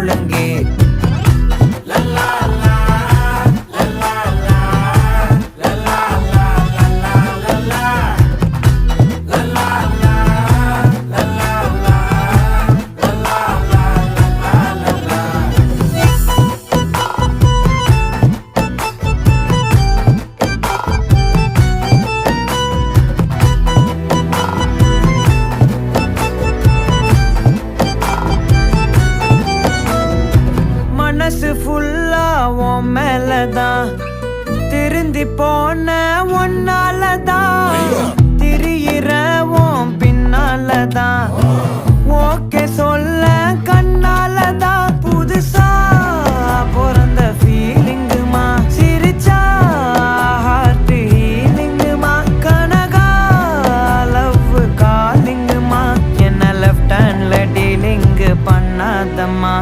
ஒழுங்கே. மனசு ஃபுல்லா உன் மேலதான், திருந்தி போன ஒன்னாலதான், திரியிற உன் பின்னாலதான், ஓகே சொல்ல கண்ணாலதான். புதுசா பிறந்த ஃபீலிங்குமா, சிரிச்சா ஹார்ட் ஹீலிங்குமா, கனகா லவ் காலிங்குமா, என்ன லெஃப்ட் ஹேண்ட்ல டீலிங்கு பண்ணாதம்மா.